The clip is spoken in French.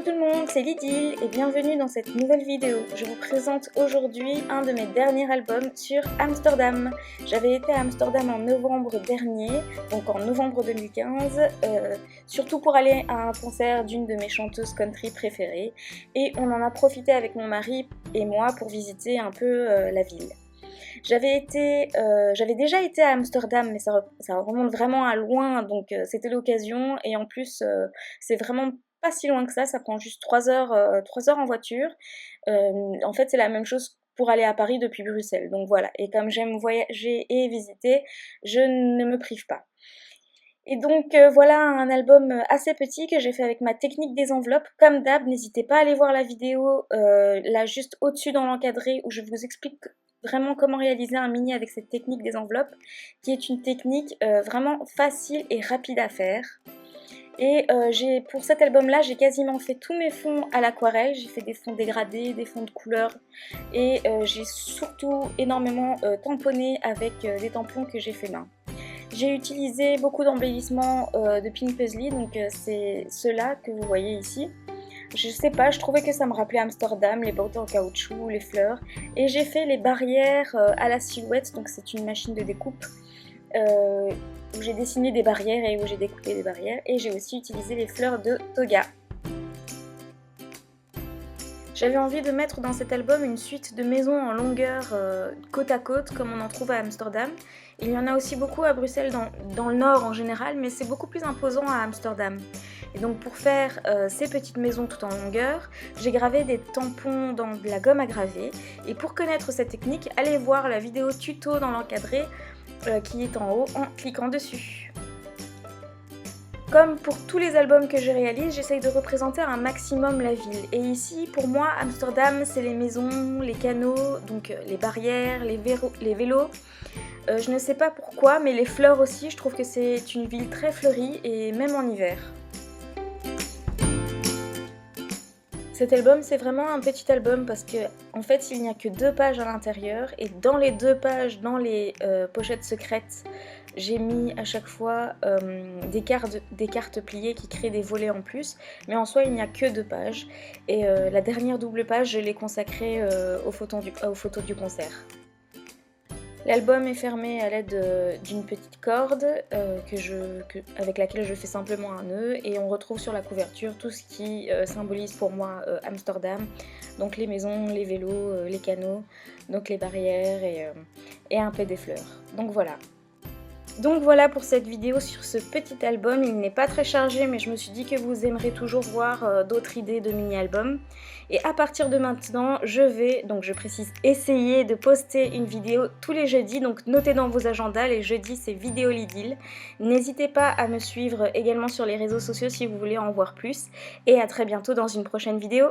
Coucou tout le monde, c'est Lydie et bienvenue dans cette nouvelle vidéo. Je vous présente aujourd'hui un de mes derniers albums sur Amsterdam. J'avais été à Amsterdam en novembre dernier, donc en novembre 2015, surtout pour aller à un concert d'une de mes chanteuses country préférées. Et on en a profité avec mon mari et moi pour visiter un peu la ville. J'avais déjà été à Amsterdam, mais ça remonte vraiment à loin, donc c'était l'occasion. Et en plus, c'est vraiment pas si loin que ça prend juste 3 heures en voiture. En fait, c'est la même chose pour aller à Paris depuis Bruxelles. Donc voilà, et comme j'aime voyager et visiter, je ne me prive pas. Et donc voilà un album assez petit que j'ai fait avec ma technique des enveloppes. Comme d'hab, n'hésitez pas à aller voir la vidéo là juste au-dessus dans l'encadré où je vous explique vraiment comment réaliser un mini avec cette technique des enveloppes qui est une technique vraiment facile et rapide à faire. Et pour cet album-là, j'ai quasiment fait tous mes fonds à l'aquarelle. J'ai fait des fonds dégradés, des fonds de couleur et j'ai surtout énormément tamponné avec des tampons que j'ai fait main. J'ai utilisé beaucoup d'embellissements de Pink Paisley, donc c'est ceux-là que vous voyez ici. Je sais pas, je trouvais que ça me rappelait Amsterdam, les bottes en caoutchouc, les fleurs. Et j'ai fait les barrières à la silhouette, donc c'est une machine de découpe où j'ai dessiné des barrières et où j'ai découpé des barrières. Et j'ai aussi utilisé les fleurs de Toga. J'avais envie de mettre dans cet album une suite de maisons en longueur côte à côte comme on en trouve à Amsterdam. Il y en a aussi beaucoup à Bruxelles dans le nord en général, mais c'est beaucoup plus imposant à Amsterdam. Et donc pour faire ces petites maisons tout en longueur, j'ai gravé des tampons dans de la gomme à graver. Et pour connaître cette technique, allez voir la vidéo tuto dans l'encadré qui est en haut en cliquant dessus. Comme pour tous les albums que je réalise, j'essaye de représenter un maximum la ville. Et ici, pour moi, Amsterdam, c'est les maisons, les canaux, donc les barrières, les vélos. Je ne sais pas pourquoi, mais les fleurs aussi, je trouve que c'est une ville très fleurie, et même en hiver. Cet album, c'est vraiment un petit album parce que, en fait, il n'y a que 2 pages à l'intérieur, et dans les 2 pages, dans les pochettes secrètes, j'ai mis à chaque fois des cartes pliées qui créent des volets en plus, mais en soi il n'y a que 2 pages et la dernière double page je l'ai consacrée aux photos du concert. L'album est fermé à l'aide d'une petite corde avec laquelle je fais simplement un nœud et on retrouve sur la couverture tout ce qui symbolise pour moi Amsterdam, donc les maisons, les vélos, les canaux, donc les barrières et un peu des fleurs. Donc voilà pour cette vidéo sur ce petit album. Il n'est pas très chargé mais je me suis dit que vous aimerez toujours voir d'autres idées de mini-albums. Et à partir de maintenant, je précise, essayer de poster une vidéo tous les jeudis. Donc notez dans vos agendas, les jeudis c'est vidéo l'idylle. N'hésitez pas à me suivre également sur les réseaux sociaux si vous voulez en voir plus. Et à très bientôt dans une prochaine vidéo.